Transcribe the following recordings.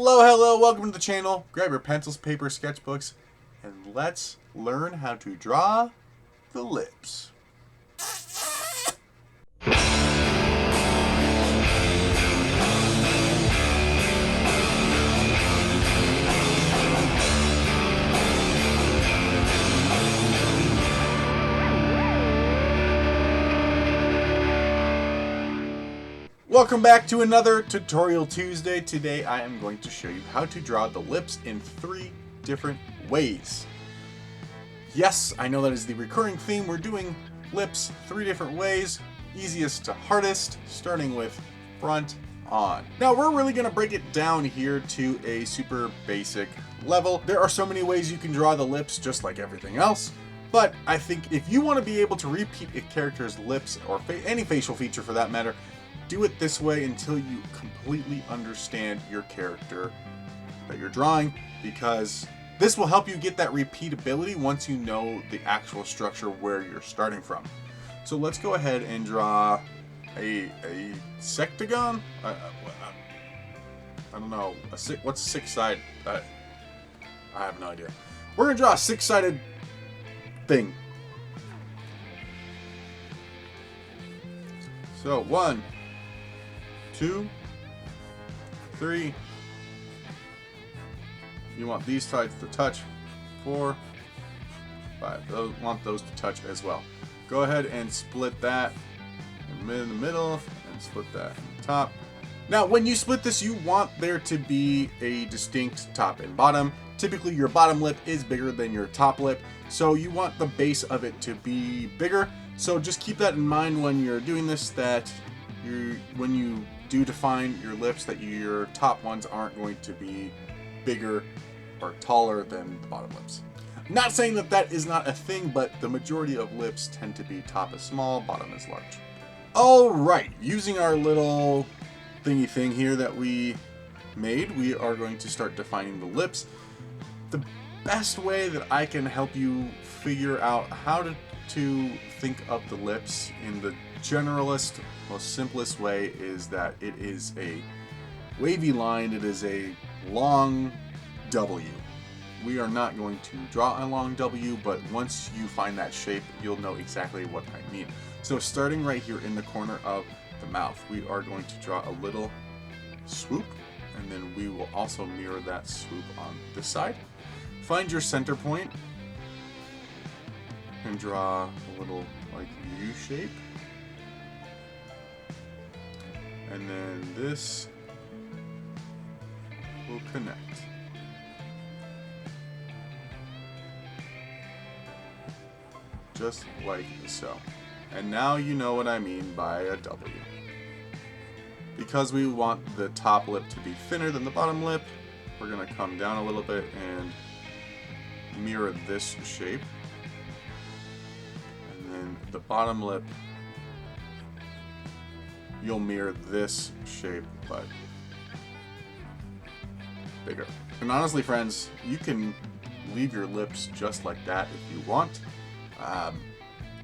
Hello, welcome to the channel. Grab your pencils, paper, sketchbooks, and let's learn how to draw the lips. Welcome back to another Tutorial Tuesday. Today I am going to show you how to draw the lips in 3 different ways. Yes, I know that is the recurring theme. We're doing lips 3 different ways, easiest to hardest, starting with front on. Now we're really going to break it down here to a super basic level. There are so many ways you can draw the lips just like everything else. But I think if you want to be able to repeat a character's lips or any facial feature for that matter, do it this way until you completely understand your character that you're drawing, because this will help you get that repeatability once you know the actual structure where you're starting from. So let's go ahead and draw a sectagon. I don't know. What's a 6-sided? I have no idea. We're gonna draw a 6-sided thing. So 1, 2, 3. You want these sides to touch. 4, 5. Want those to touch as well. Go ahead and split that in the middle and split that in the top. Now, when you split this, you want there to be a distinct top and bottom. Typically, your bottom lip is bigger than your top lip, so you want the base of it to be bigger. So just keep that in mind when you're doing this, that when you do define your lips, that your top ones aren't going to be bigger or taller than the bottom lips. I'm not saying that that is not a thing, but the majority of lips tend to be top is small, bottom is large. Alright, using our little thingy thing here that we made, we are going to start defining the lips. The best way that I can help you figure out how to think of the lips in the generalist, most simplest way is that it is a wavy line. It is a long W. We are not going to draw a long W, but once you find that shape, you'll know exactly what I mean. So starting right here in the corner of the mouth, we are going to draw a little swoop, and then we will also mirror that swoop on this side. Find your center point and draw a little like U shape. And then this will connect. Just like so. And now you know what I mean by a W. Because we want the top lip to be thinner than the bottom lip, we're going to come down a little bit and mirror this shape. And then the bottom lip, you'll mirror this shape, but bigger. And honestly, friends, you can leave your lips just like that if you want.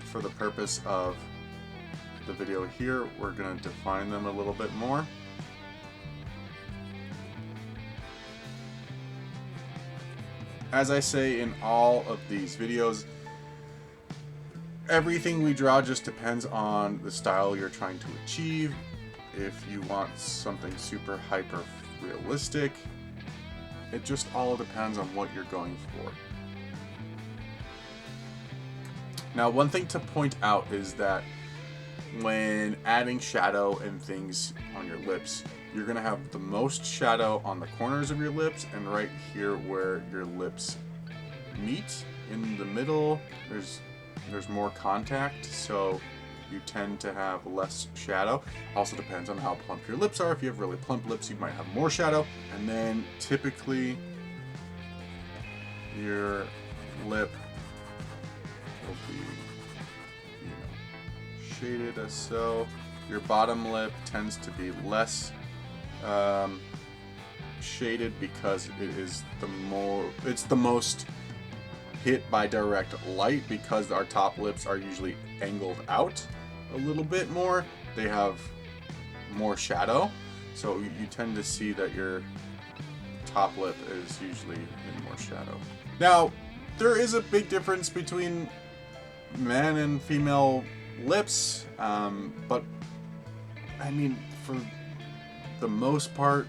For the purpose of the video here, we're going to define them a little bit more. As I say in all of these videos, everything we draw just depends on the style you're trying to achieve. If you want something super hyper realistic, it just all depends on what you're going for. Now, one thing to point out is that when adding shadow and things on your lips, you're going to have the most shadow on the corners of your lips, and right here where your lips meet in the middle, there's more contact, so you tend to have less shadow. Also depends on how plump your lips are. If you have really plump lips, you might have more shadow. And then typically your lip will be, shaded as so. Your bottom lip tends to be less shaded because it's the most hit by direct light, because our top lips are usually angled out a little bit more. They have more shadow, so you tend to see that your top lip is usually in more shadow. Now, there is a big difference between man and female lips, but I mean, for the most part,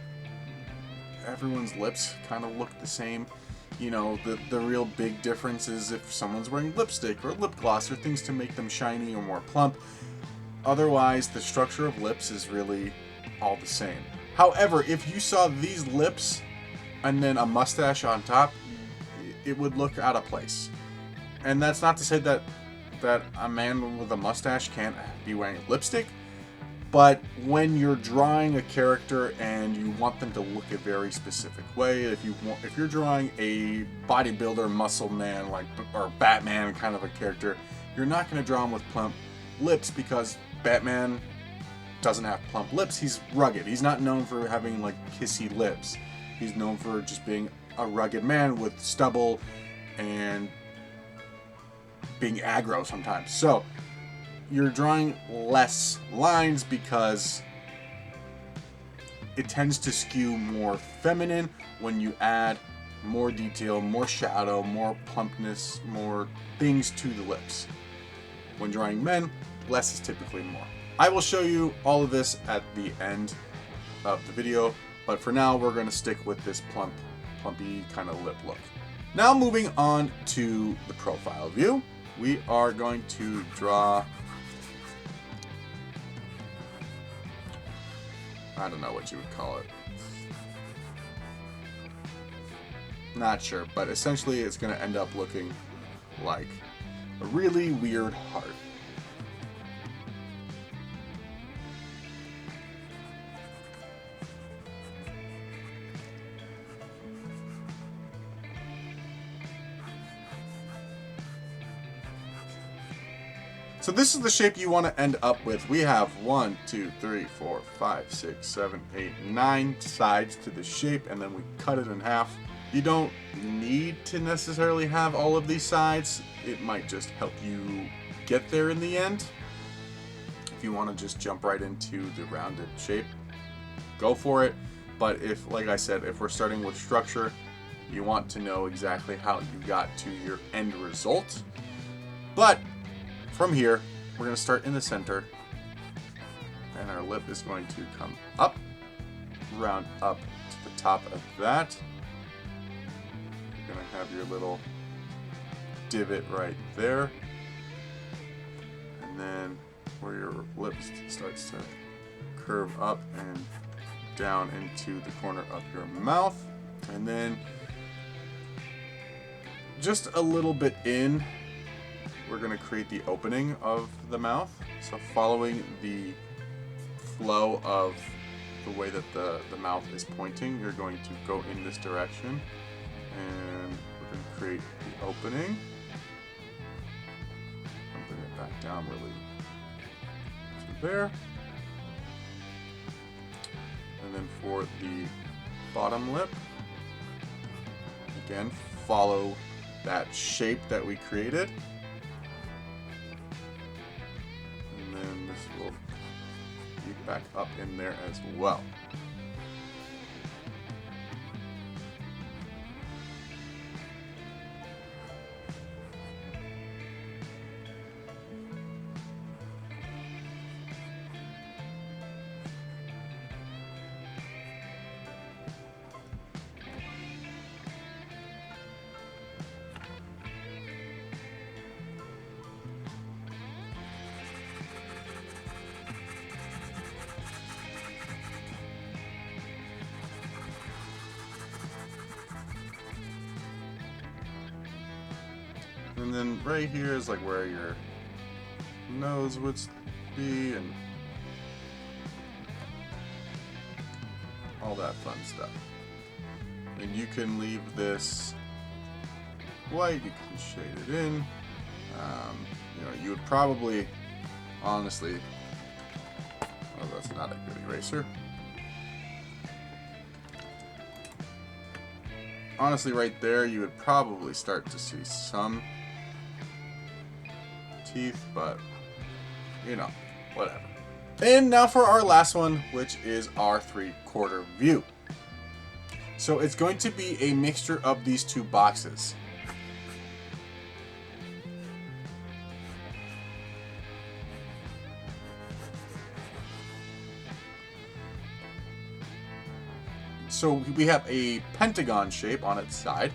everyone's lips kind of look the same. You know, the real big difference is if someone's wearing lipstick or lip gloss or things to make them shiny or more plump. Otherwise, the structure of lips is really all the same. However, if you saw these lips and then a mustache on top, it would look out of place. And that's not to say that a man with a mustache can't be wearing lipstick, but when you're drawing a character and you want them to look a very specific way, if you're drawing a bodybuilder, muscle man, or Batman kind of a character, you're not going to draw him with plump lips because Batman doesn't have plump lips. He's rugged. He's not known for having like kissy lips. He's known for just being a rugged man with stubble and being aggro sometimes. So you're drawing less lines because it tends to skew more feminine when you add more detail, more shadow, more plumpness, more things to the lips. When drawing men, less is typically more. I will show you all of this at the end of the video, but for now we're going to stick with this plumpy kind of lip look. Now moving on to the profile view, we are going to draw, I don't know what you would call it. Not sure, but essentially it's going to end up looking like a really weird heart. So this is the shape you want to end up with. We have 1, 2, 3, 4, 5, 6, 7, 8, 9 sides to the shape, and then we cut it in half. You don't need to necessarily have all of these sides. It might just help you get there in the end. If you want to just jump right into the rounded shape, go for it. But if, like I said, if we're starting with structure, you want to know exactly how you got to your end result. But from here, we're going to start in the center, and our lip is going to come up, round up to the top of that. You're going to have your little divot right there, and then where your lip starts to curve up and down into the corner of your mouth, and then just a little bit in, we're going to create the opening of the mouth. So following the flow of the way that the mouth is pointing, you're going to go in this direction, and we're going to create the opening and bring it back down really to there. And then for the bottom lip, again, follow that shape that we created. This will be back up in there as well. And then right here is like where your nose would be and all that fun stuff. And you can leave this white, you can shade it in. You know, you would probably, honestly, oh, that's not a good eraser. Honestly, right there, you would probably start to see some teeth, but you know, whatever. And now for our last one, which is our 3/4 view. So it's going to be a mixture of these two boxes. So we have a pentagon shape on its side,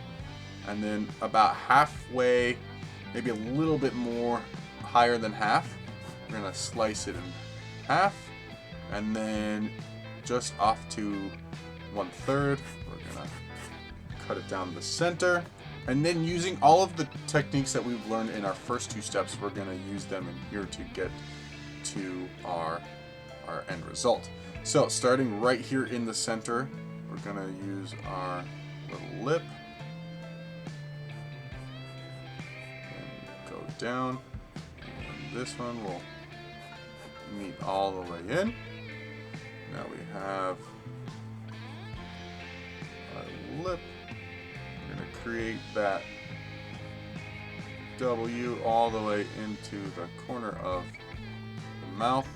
and then about halfway, maybe a little bit more higher than half, we're gonna slice it in half, and then just off to 1/3, we're gonna cut it down the center, and then using all of the techniques that we've learned in our first two steps, we're gonna use them in here to get to our end result. So starting right here in the center, we're gonna use our little lip and go down, and this one will meet all the way in. Now we have our lip. We're gonna create that W all the way into the corner of the mouth.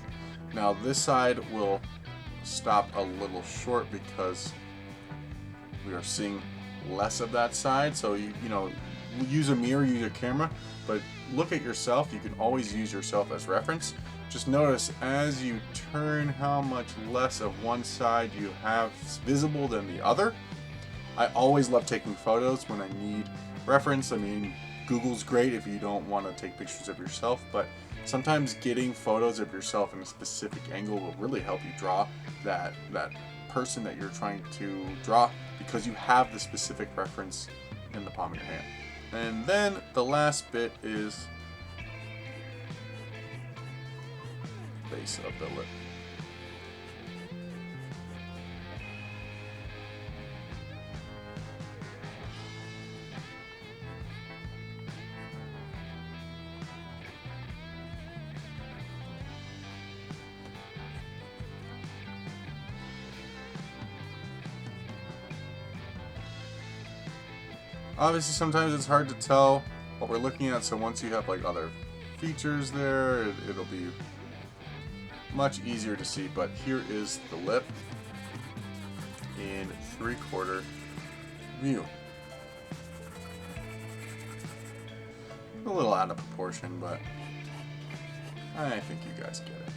Now this side will stop a little short because we are seeing less of that side. So you know, use a mirror, use a camera, but look at yourself. You can always use yourself as reference. Just notice as you turn how much less of one side you have visible than the other. I always love taking photos when I need reference. I mean, Google's great if you don't want to take pictures of yourself, but sometimes getting photos of yourself in a specific angle will really help you draw that person that you're trying to draw, because you have the specific reference in the palm of your hand. And then the last bit is the base of the lip. Obviously, sometimes it's hard to tell what we're looking at, so once you have like other features there, it'll be much easier to see. But here is the lip in 3/4 view. A little out of proportion, but I think you guys get it.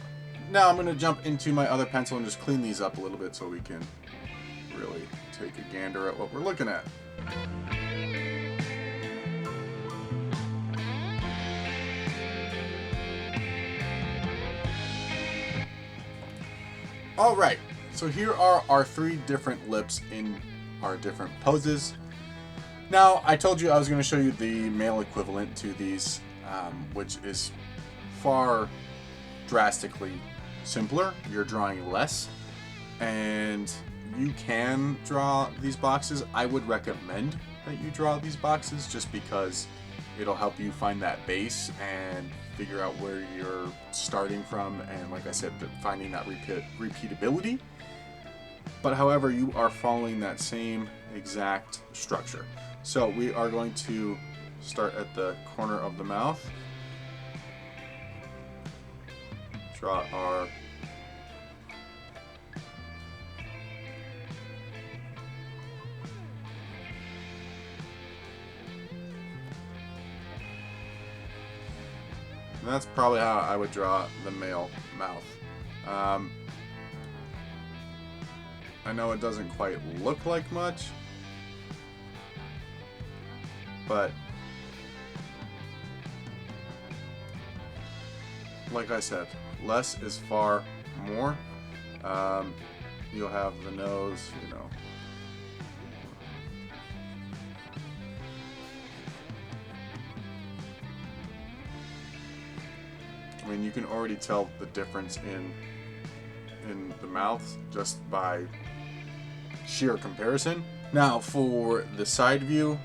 Now I'm going to jump into my other pencil and just clean these up a little bit so we can really take a gander at what we're looking at. Alright, so here are our 3 different lips in our different poses. Now, I told you I was going to show you the male equivalent to these, which is far drastically simpler. You're drawing less, and you can draw these boxes. I would recommend that you draw these boxes just because it'll help you find that base and figure out where you're starting from, and like I said, finding that repeatability. But however, you are following that same exact structure. So we are going to start at the corner of the mouth, draw our and that's probably how I would draw the male mouth. I know it doesn't quite look like much, but like I said, less is far more. You'll have the nose, you know. I mean, you can already tell the difference in the mouth just by sheer comparison. Now for the side view,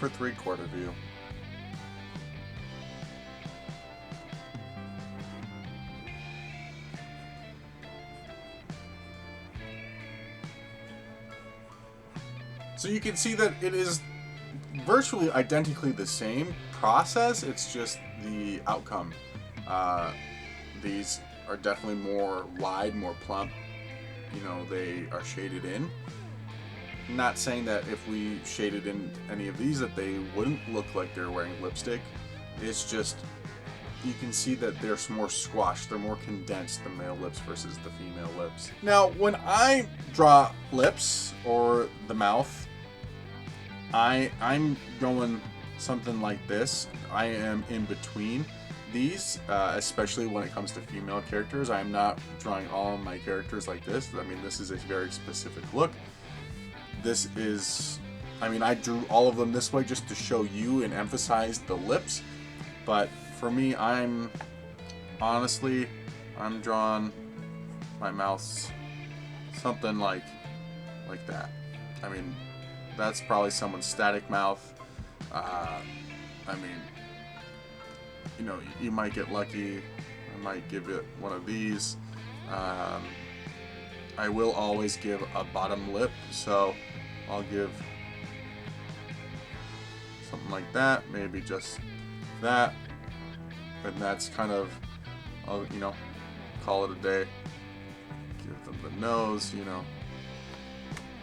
for 3/4 view. So you can see that it is virtually identically the same process, it's just the outcome. These are definitely more wide, more plump. You know, they are shaded in. Not saying that if we shaded in any of these that they wouldn't look like they're wearing lipstick. It's just, you can see that they're more squashed, they're more condensed, the male lips versus the female lips. Now, when I draw lips or the mouth, I'm going something like this. I am in between these, especially when it comes to female characters. I am not drawing all my characters like this. I mean, this is a very specific look. This is, I mean, I drew all of them this way just to show you and emphasize the lips. But for me, I'm drawing my mouth something like that. I mean, that's probably someone's static mouth. I mean, you know, you might get lucky. I might give it one of these. I will always give a bottom lip, so I'll give something like that, maybe just that, and that's kind of, you know, call it a day. Give them the nose, you know.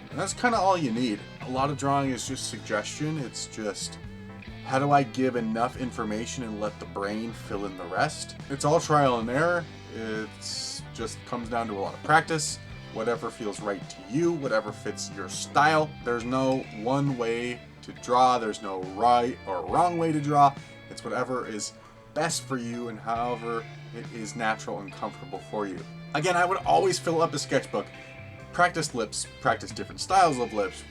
And that's kind of all you need. A lot of drawing is just suggestion. It's just, how do I give enough information and let the brain fill in the rest? It's all trial and error. It's just comes down to a lot of practice. Whatever feels right to you, whatever fits your style. There's no one way to draw. There's no right or wrong way to draw. It's whatever is best for you and however it is natural and comfortable for you. Again, I would always fill up a sketchbook. Practice lips, practice different styles of lips.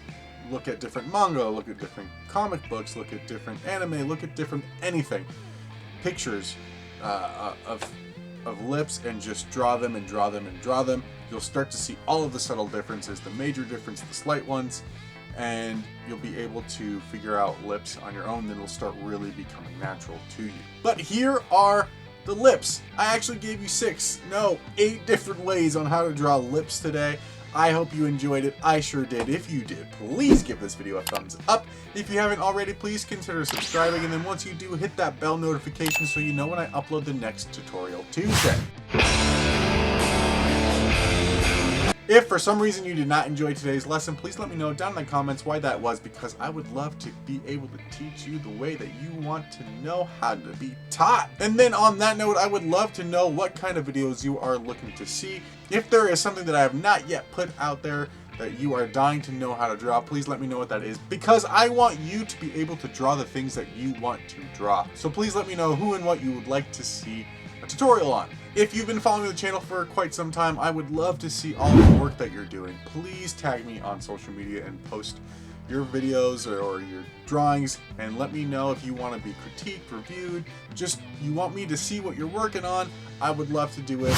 Look at different manga, look at different comic books, look at different anime, look at different anything. Pictures of lips, and just draw them and draw them and draw them. You'll start to see all of the subtle differences, the major difference, the slight ones, and you'll be able to figure out lips on your own. Then it'll start really becoming natural to you. But here are the lips. I actually gave you 8 different ways on how to draw lips today. I hope you enjoyed it. I sure did. If you did, please give this video a thumbs up. If you haven't already, please consider subscribing. And then once you do, hit that bell notification so you know when I upload the next tutorial Tuesday. If for some reason you did not enjoy today's lesson, please let me know down in the comments why that was, because I would love to be able to teach you the way that you want to know how to be taught. And then on that note, I would love to know what kind of videos you are looking to see. If there is something that I have not yet put out there that you are dying to know how to draw, please let me know what that is, because I want you to be able to draw the things that you want to draw. So please let me know who and what you would like to see a tutorial on. If you've been following the channel for quite some time, I would love to see all the work that you're doing. Please tag me on social media and post your videos or your drawings, and let me know if you want to be critiqued, reviewed, just you want me to see what you're working on. I would love to do it.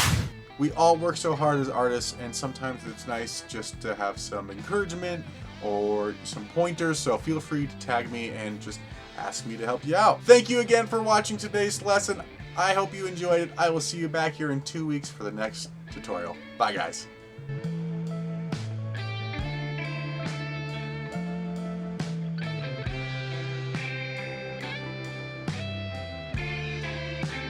We all work so hard as artists, and sometimes it's nice just to have some encouragement or some pointers, so feel free to tag me and just ask me to help you out. Thank you again for watching today's lesson. I hope you enjoyed it. I will see you back here in 2 weeks for the next tutorial. Bye, guys.